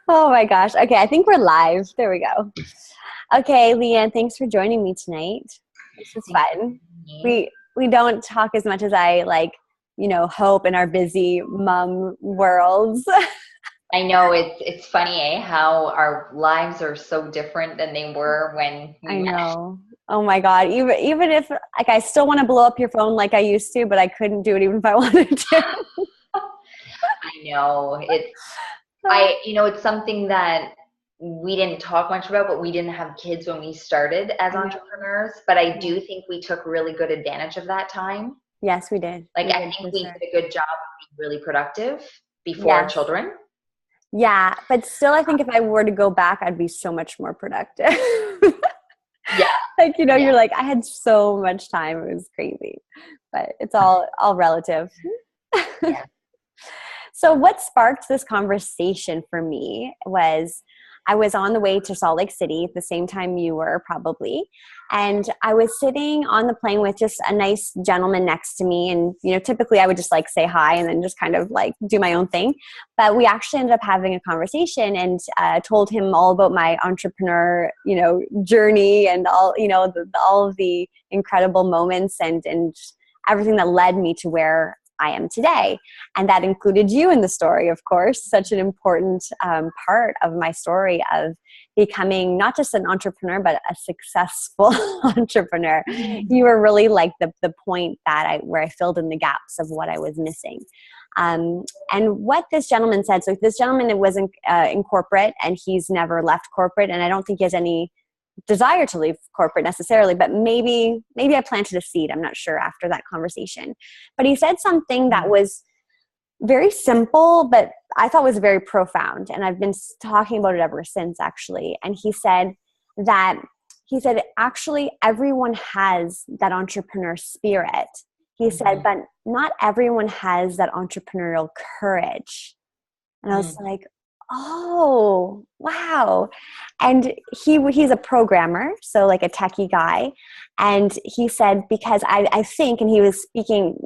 Oh my gosh. Okay, I think we're live. There we go. Okay, Leanne, thanks for joining me tonight. This is Thanks for fun. having me. We don't talk as much as I hope in our busy mom worlds. I know it's funny, how our lives are so different than they were when we I met. know. Oh my God. Even if I still want to blow up your phone like I used to, but I couldn't do it even if I wanted to. I know it's something that we didn't talk much about, but we didn't have kids when we started as I know. entrepreneurs. But I Yeah. do think we took really good advantage of that time. Yes, we did. Like We I did think for we sure. did a good job of being really productive before Yes. children. Yeah, but still, I think if I were to go back, I'd be so much more productive. Yeah, You're yeah, like, I had so much time. It was crazy, but it's all relative. yeah. So what sparked this conversation for me was I was on the way to Salt Lake City at the same time you were probably. And I was sitting on the plane with just a nice gentleman next to me. And, typically I would just say hi and then just kind of do my own thing. But we actually ended up having a conversation and told him all about my entrepreneur, journey and all of the incredible moments and everything that led me to where I am today. And that included you in the story, of course, such an important part of my story of becoming not just an entrepreneur, but a successful entrepreneur. You were really the point where I filled in the gaps of what I was missing. And what this gentleman said, so this gentleman was in corporate and he's never left corporate. And I don't think he has any desire to leave corporate necessarily, but maybe I planted a seed. I'm not sure after that conversation. But he said something that was very simple, but I thought was very profound. And I've been talking about it ever since, actually. And he said, actually, everyone has that entrepreneur spirit. He said, but not everyone has that entrepreneurial courage. And I was like, oh, wow. And he's a programmer, so like a techie guy. And he said, because I think, and he was speaking,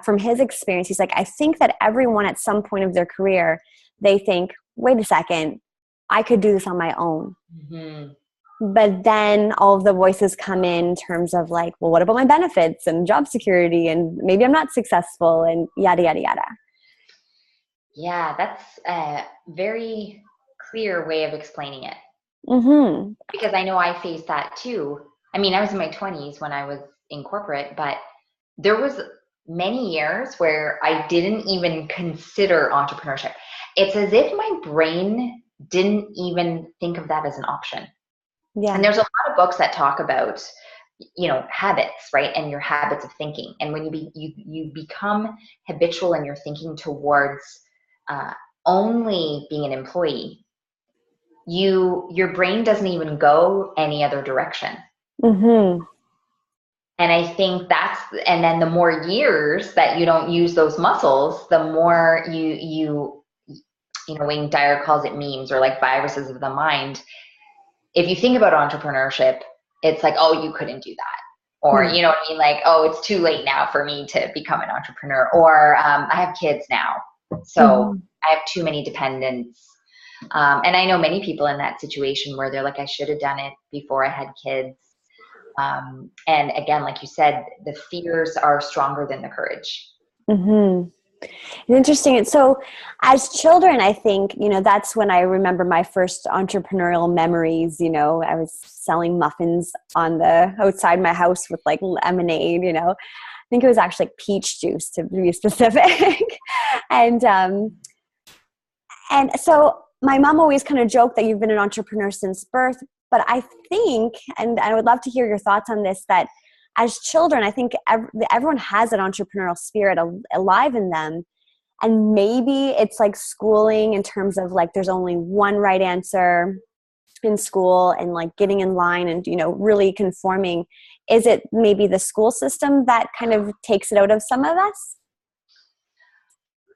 from his experience, he's like, I think that everyone at some point of their career, they think, wait a second, I could do this on my own. Mm-hmm. But then all of the voices come in terms of well, what about my benefits and job security? And maybe I'm not successful and yada, yada, yada. Yeah, that's a very clear way of explaining it. Mm-hmm. Because I know I faced that too. I mean, I was in my 20s when I was in corporate, but there was many years where I didn't even consider entrepreneurship. It's as if my brain didn't even think of that as an option. And Yeah. there's a lot of books that talk about, habits, right? And your habits of thinking. And when you become habitual in your thinking towards uh, only being an employee, your brain doesn't even go any other direction. Mm-hmm. And I think and then the more years that you don't use those muscles, the more Wayne Dyer calls it memes or viruses of the mind. If you think about entrepreneurship, it's like, oh, you couldn't do that. Or, you know what I mean? Oh, it's too late now for me to become an entrepreneur. Or I have kids now, so I have too many dependents. And I know many people in that situation where they're like, I should have done it before I had kids. And again, like you said, the fears are stronger than the courage. Mm-hmm. It's interesting. So as children, I think, that's when I remember my first entrepreneurial memories. I was selling muffins on the outside my house with lemonade, I think it was actually peach juice to be specific. and so my mom always kind of joked that you've been an entrepreneur since birth. But I think, and I would love to hear your thoughts on this, that as children, I think everyone has an entrepreneurial spirit alive in them. And maybe it's like schooling in terms of there's only one right answer in school and getting in line and, really conforming. Is it maybe the school system that kind of takes it out of some of us?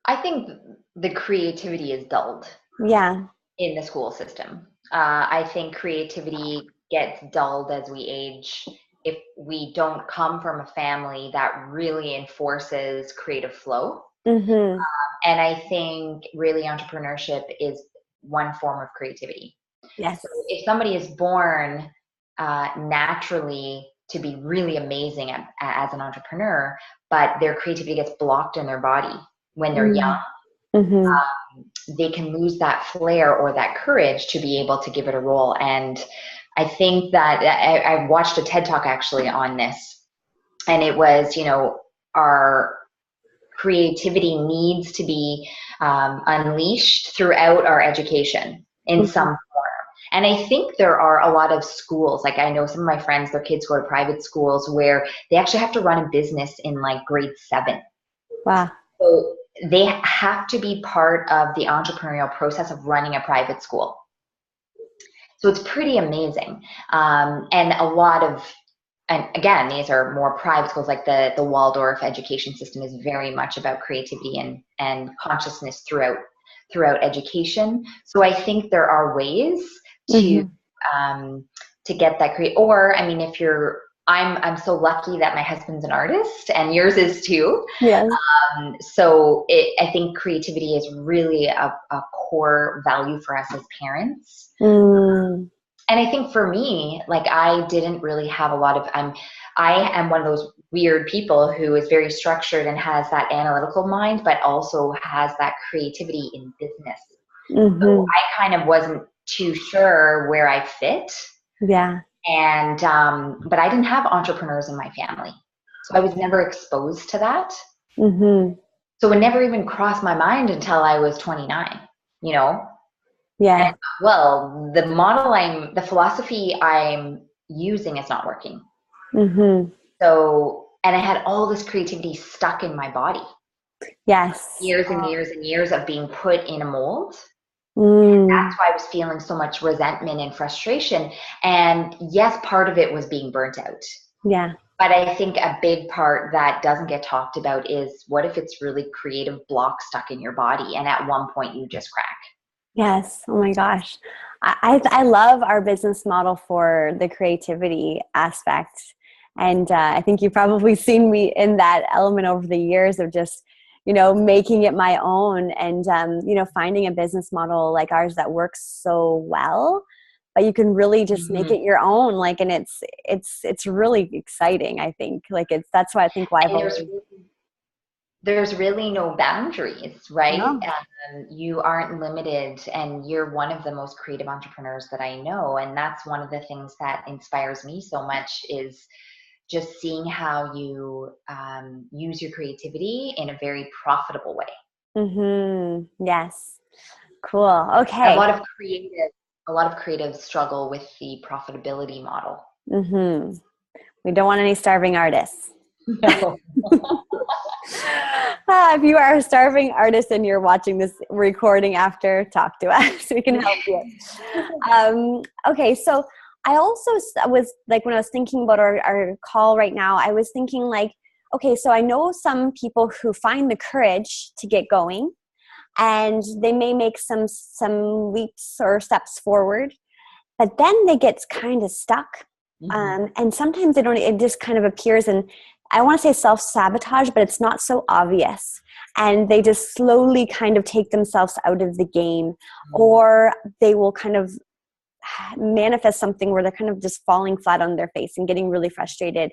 I think the creativity is dulled. Yeah. In the school system. I think creativity gets dulled as we age if we don't come from a family that really enforces creative flow. Mm-hmm. And I think really entrepreneurship is one form of creativity. Yes. So if somebody is born naturally to be really amazing as an entrepreneur, but their creativity gets blocked in their body when they're young, Mm-hmm. they can lose that flair or that courage to be able to give it a roll. And I think that I watched a TED Talk actually on this, and it was, our creativity needs to be unleashed throughout our education in Mm-hmm. some form. And I think there are a lot of schools, like I know some of my friends, their kids go to private schools where they actually have to run a business in like grade 7. Wow. So they have to be part of the entrepreneurial process of running a private school. So it's pretty amazing. And a lot of, and again, these are more private schools, like the Waldorf education system is very much about creativity and consciousness throughout education. So I think there are ways to get that create. Or I mean, if you're, I'm so lucky that my husband's an artist and yours is too. Yes. So I think creativity is really a core value for us as parents. And I think for me, like I didn't really have a lot of, I am one of those weird people who is very structured and has that analytical mind, but also has that creativity in business. So I kind of wasn't too sure where I fit. Yeah. And, but I didn't have entrepreneurs in my family. So I was never exposed to that. So it never even crossed my mind until I was 29, Yeah. And, well, the philosophy I'm using is not working. So, and I had all this creativity stuck in my body. Yes. Years and years and years of being put in a mold. That's why I was feeling so much resentment and frustration. And yes, part of it was being burnt out. Yeah. But I think a big part that doesn't get talked about is what if it's really creative block stuck in your body and at one point you just crack. Yes. Oh my gosh. I love our business model for the creativity aspect. And I think you've probably seen me in that element over the years of just, making it my own and, finding a business model like ours that works so well, but you can really just make it your own. Like, and it's really exciting. I think that's why I think why there's really no boundaries, right? No. You aren't limited, and you're one of the most creative entrepreneurs that I know. And that's one of the things that inspires me so much is just seeing how you use your creativity in a very profitable way. Yes. Cool. Okay. A lot of creatives struggle with the profitability model. We don't want any starving artists. No. If you are a starving artist and you're watching this recording after, talk to us. We can help you. Okay, so I also was like, when I was thinking about our call right now, I was thinking like, okay, so I know some people who find the courage to get going and they may make some leaps or steps forward, but then they get kind of stuck. And sometimes they don't, it just kind of appears, and I want to say self-sabotage, but it's not so obvious. And they just slowly kind of take themselves out of the game, or they will kind of manifest something where they're kind of just falling flat on their face and getting really frustrated.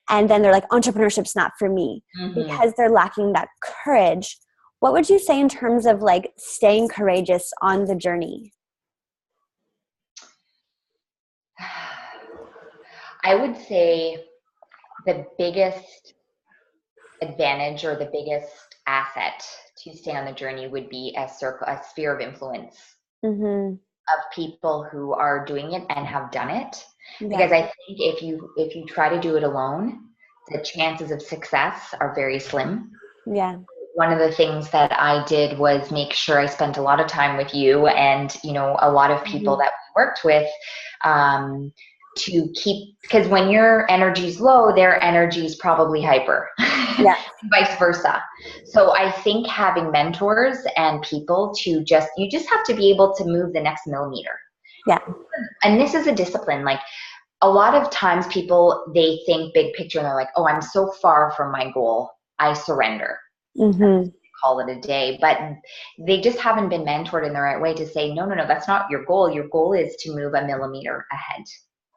And then they're like, entrepreneurship's not for me because they're lacking that courage. What would you say in terms of like staying courageous on the journey? I would say the biggest advantage or the biggest asset to stay on the journey would be a sphere of influence of people who are doing it and have done it. Because I think if you try to do it alone, the chances of success are very slim. Yeah. One of the things that I did was make sure I spent a lot of time with you and, a lot of people that we worked with, to keep, because when your energy's low, their energy's probably hyper. Yeah. Vice versa. So I think having mentors and people you just have to be able to move the next millimeter. Yeah. And this is a discipline. Like a lot of times people, they think big picture and they're like, oh, I'm so far from my goal, I surrender. Mm-hmm. call it a day, but they just haven't been mentored in the right way to say, no, that's not your goal. Your goal is to move a millimeter ahead.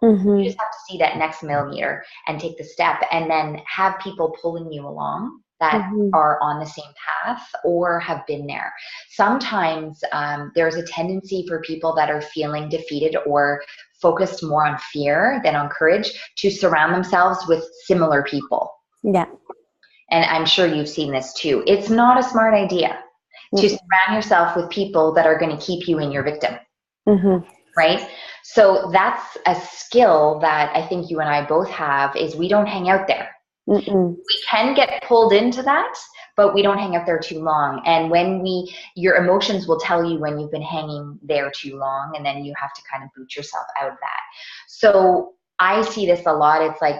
Mm-hmm. You just have to see that next millimeter and take the step, and then have people pulling you along that Mm-hmm. are on the same path or have been there. Sometimes there's a tendency for people that are feeling defeated or focused more on fear than on courage to surround themselves with similar people. Yeah. And I'm sure you've seen this too. It's not a smart idea to surround yourself with people that are going to keep you in your victim. Mm-hmm. Right? So that's a skill that I think you and I both have, is we don't hang out there. Mm-mm. We can get pulled into that, but we don't hang out there too long. And your emotions will tell you when you've been hanging there too long, and then you have to kind of boot yourself out of that. So I see this a lot. It's like,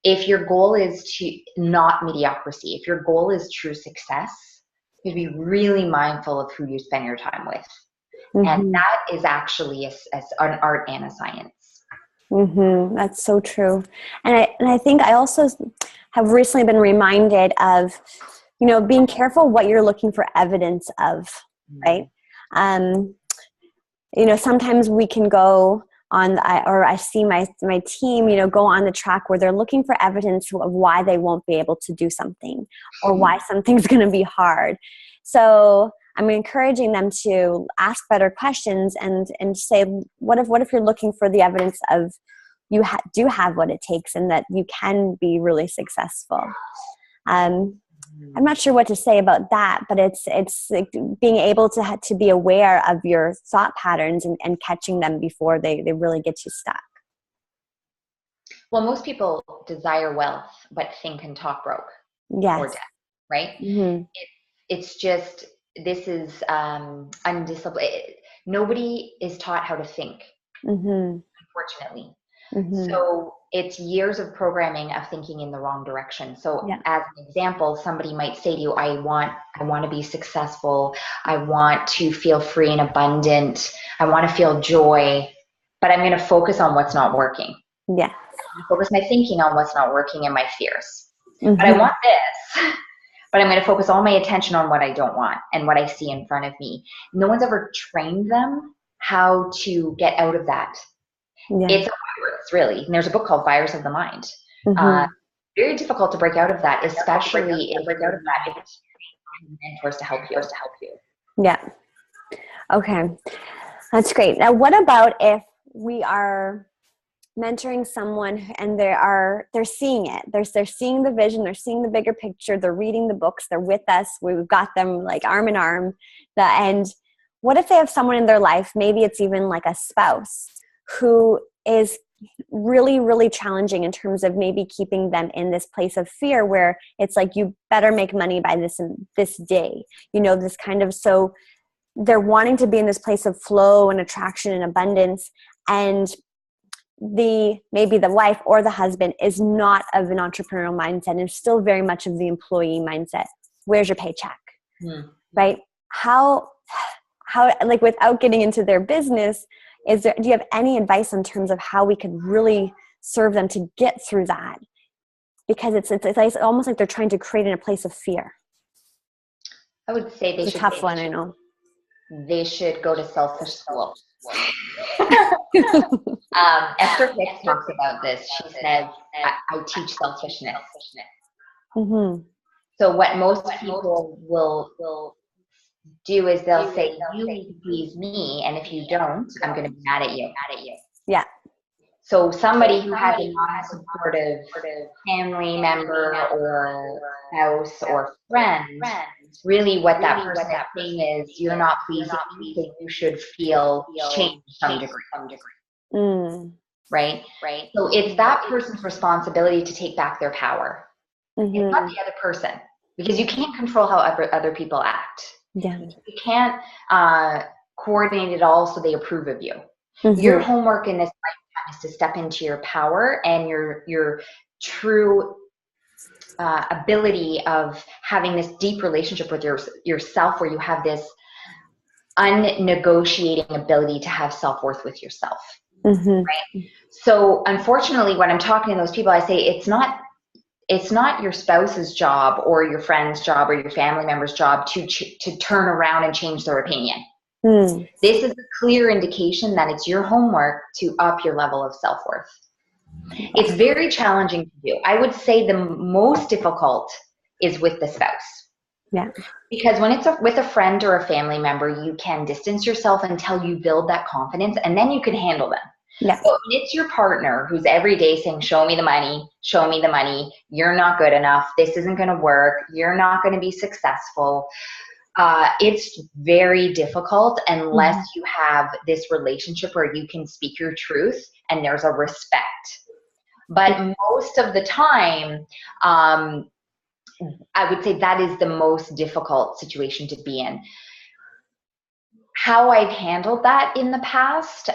if your goal is to not mediocrity, if your goal is true success, you'd be really mindful of who you spend your time with. Mm-hmm. And that is actually an art and a science. Mm-hmm. That's so true. And I think I also have recently been reminded of, being careful what you're looking for evidence of, right? Sometimes we can go on, or I see my team, go on the track where they're looking for evidence of why they won't be able to do something, or why something's going to be hard. So I'm encouraging them to ask better questions and say, what if you're looking for the evidence of you do have what it takes and that you can be really successful. I'm not sure what to say about that, but it's like being able to be aware of your thought patterns and catching them before they really get you stuck. Well, most people desire wealth, but think and talk broke. Yes. Or death, right? Mm-hmm. It's just, this is undisciplined. Nobody is taught how to think, unfortunately. Mm-hmm. So it's years of programming of thinking in the wrong direction. So as an example, somebody might say to you, I want to be successful. I want to feel free and abundant. I want to feel joy, but I'm going to focus on what's not working. Yeah. Focus my thinking on what's not working and my fears. But I want this, but I'm going to focus all my attention on what I don't want and what I see in front of me. No one's ever trained them how to get out of that. Yeah. It's a virus, really. And there's a book called Virus of the Mind. Very difficult to break out of that, especially if break out of that mentors to help you. Yeah. Okay. That's great. Now, what about if we are mentoring someone and they're seeing it. They're seeing the vision. They're seeing the bigger picture. They're reading the books. They're with us. We've got them like arm in arm. And what if they have someone in their life, maybe it's even like a spouse, who is really, really challenging in terms of maybe keeping them in this place of fear where it's like, you better make money by this day, this kind of, so they're wanting to be in this place of flow and attraction and abundance. And maybe the wife or the husband is not of an entrepreneurial mindset and is still very much of the employee mindset. Where's your paycheck? Right? How, like, without getting into their business, do you have any advice in terms of how we could really serve them to get through that? Because it's almost like they're trying to create in a place of fear. I would say it's a tough one, I know. They should go to selfish school. Esther Hicks talks about this. She says, I teach selfishness. So what most people will do is they'll say, you need to please me, and if you don't, I'm going to be mad at you. Yeah. So somebody who has a non-supportive family member or spouse or friend, really what that person is saying is, you're not pleasing me, so you should feel shame to some degree. Right? So it's that person's responsibility to take back their power. It's not the other person, because you can't control how other people act. Yeah. You can't coordinate it all so they approve of you. Your homework in this lifetime is to step into your power and your true ability of having this deep relationship with yourself, where you have this unnegotiating ability to have self-worth with yourself. Right? So unfortunately, when I'm talking to those people, I say, it's not it's not your spouse's job or your friend's job or your family member's job to turn around and change their opinion. This is a clear indication that it's your homework to up your level of self-worth. It's very challenging to do. I would say the most difficult is with the spouse. Yeah. Because when it's with a friend or a family member, you can distance yourself until you build that confidence, and then you can handle them. Yeah. But when it's your partner who's every day saying, show me the money, you're not good enough, this isn't going to work, you're not going to be successful, it's very difficult unless you have this relationship where you can speak your truth and there's a respect. But most of the time, I would say that is the most difficult situation to be in. How I've handled that in the past,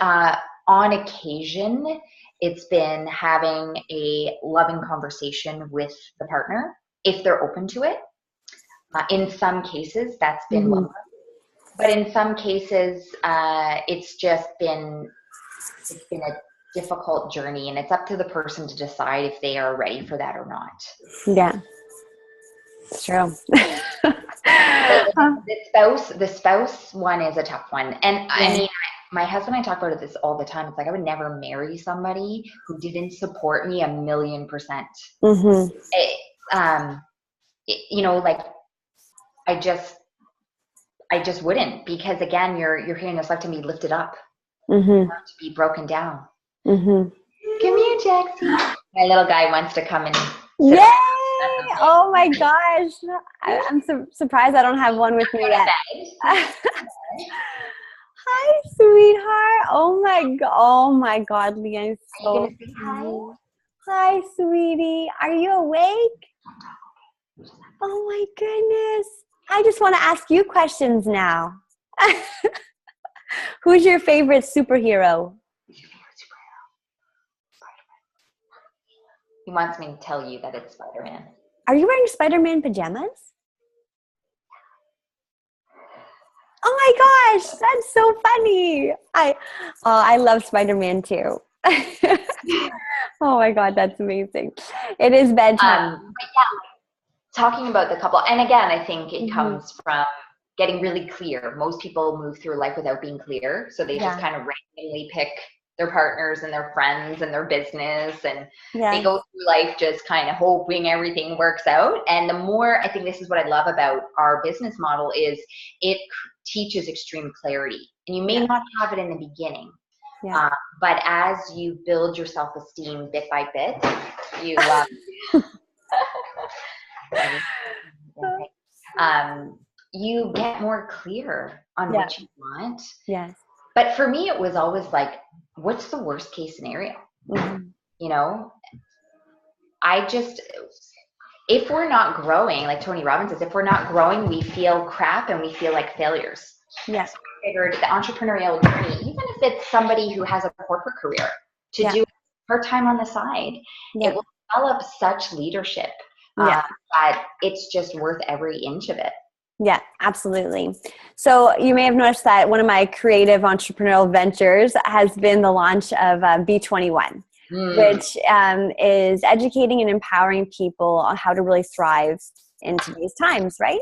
on occasion, it's been having a loving conversation with the partner if they're open to it. In some cases, that's been welcome. But in some cases, it's been a difficult journey, and it's up to the person to decide if they are ready for that or not. Yeah, it's true. The spouse one is a tough one. And I mean, my husband and I talk about this all the time. It's like, I would never marry somebody who didn't support me 1,000,000%. You know, like, I just wouldn't, because again, you're hearing yourself to be lifted up, not to be broken down. Come here, Jaxie. My little guy wants to come and sit. Yay! Oh my gosh. I'm surprised I don't have one with me yet. Hi, sweetheart. Oh my God, Leanne. So hi. Hi, sweetie. Are you awake? Oh my goodness. I just want to ask you questions now. Who's your favorite superhero? He wants me to tell you that it's Spider-Man. Are you wearing Spider-Man pajamas? Oh my gosh, that's so funny. I love Spider-Man too. Oh my God, that's amazing. It is bedtime. But yeah, talking about the couple, and again, I think it comes from getting really clear. Most people move through life without being clear, so they just kind of randomly pick their partners and their friends and their business, and they go through life just kind of hoping everything works out. And the more, I think this is what I love about our business model, is it teaches extreme clarity. And you may not have it in the beginning, but as you build your self-esteem bit by bit, you get more clear on what you want. Yes. But for me, it was always like, what's the worst case scenario? You know, if we're not growing, like Tony Robbins says, if we're not growing, we feel crap and we feel like failures. Yes. So I figured the entrepreneurial journey, even if it's somebody who has a corporate career, to do part-time on the side, it will develop such leadership that it's just worth every inch of it. Yeah, absolutely. So you may have noticed that one of my creative entrepreneurial ventures has been the launch of B21, which is educating and empowering people on how to really thrive in today's times, right?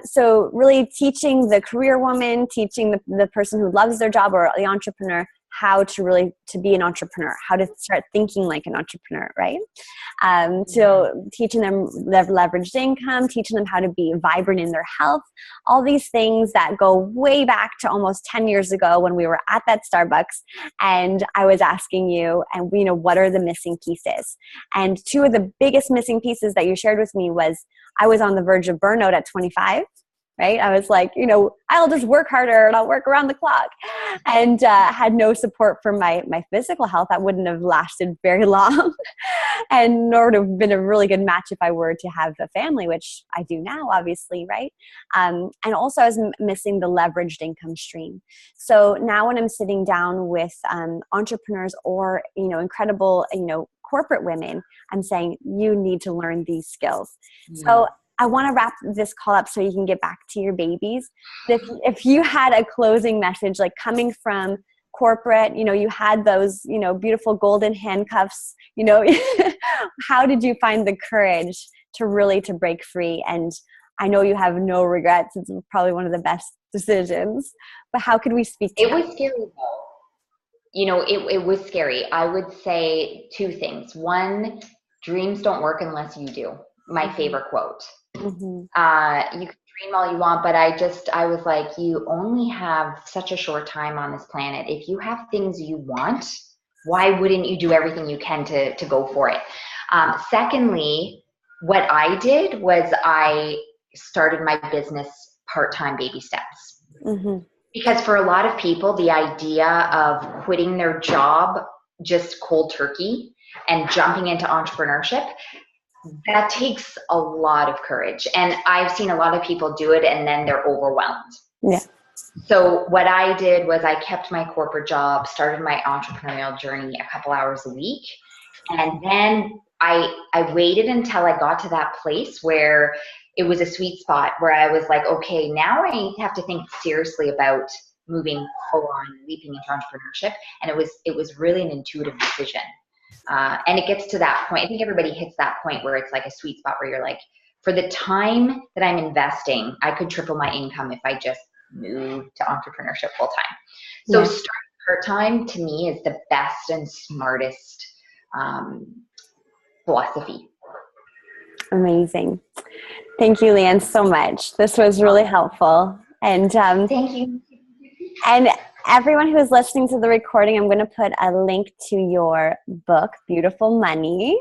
So really teaching the career woman, teaching the person who loves their job or the entrepreneur how to be an entrepreneur, how to start thinking like an entrepreneur, right? So teaching them leveraged income, teaching them how to be vibrant in their health, all these things that go way back to almost 10 years ago when we were at that Starbucks and I was asking you, and what are the missing pieces? And two of the biggest missing pieces that you shared with me was I was on the verge of burnout at 25. Right? I was like, I'll just work harder and I'll work around the clock, and had no support for my physical health. That wouldn't have lasted very long, and nor would have been a really good match if I were to have a family, which I do now, obviously, right? And also I was missing the leveraged income stream. So now when I'm sitting down with entrepreneurs or, incredible, corporate women, I'm saying you need to learn these skills. So I want to wrap this call up so you can get back to your babies. If you had a closing message, like coming from corporate, you had those, beautiful golden handcuffs, how did you find the courage to break free? And I know you have no regrets. It's probably one of the best decisions, but how could we speak to it? Was scary though. It was scary. I would say two things. One, dreams don't work unless you do. My favorite quote. Mm-hmm. You can dream all you want, but I was like, you only have such a short time on this planet. If you have things you want, why wouldn't you do everything you can to go for it? Secondly, what I did was I started my business part-time, baby steps. Mm-hmm. Because for a lot of people, the idea of quitting their job just cold turkey and jumping into entrepreneurship, that takes a lot of courage. And I've seen a lot of people do it and then they're overwhelmed. Yeah. So what I did was I kept my corporate job, started my entrepreneurial journey a couple hours a week. And then I waited until I got to that place where it was a sweet spot where I was like, okay, now I have to think seriously about moving full on, leaping into entrepreneurship. And it was really an intuitive decision. And it gets to that point. I think everybody hits that point where it's like a sweet spot where you're like, for the time that I'm investing, I could triple my income if I just moved to entrepreneurship full time. So yeah. Starting part-time to me is the best and smartest philosophy. Amazing. Thank you, Leanne, so much. This was really helpful. And thank you. And everyone who is listening to the recording, I'm going to put a link to your book, Beautiful Money,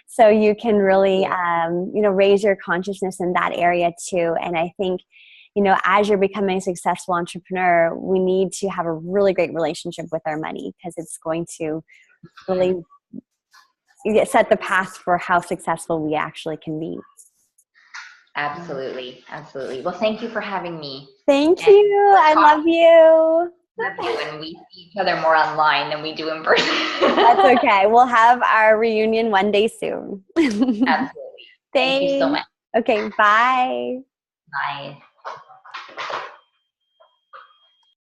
so you can really, raise your consciousness in that area too. And I think, as you're becoming a successful entrepreneur, we need to have a really great relationship with our money because it's going to really set the path for how successful we actually can be. Absolutely. Absolutely. Well, thank you for having me. Thank you. I love you. And we see each other more online than we do in person. That's okay. We'll have our reunion one day soon. Absolutely. Thank you so much. Okay. Bye. Bye.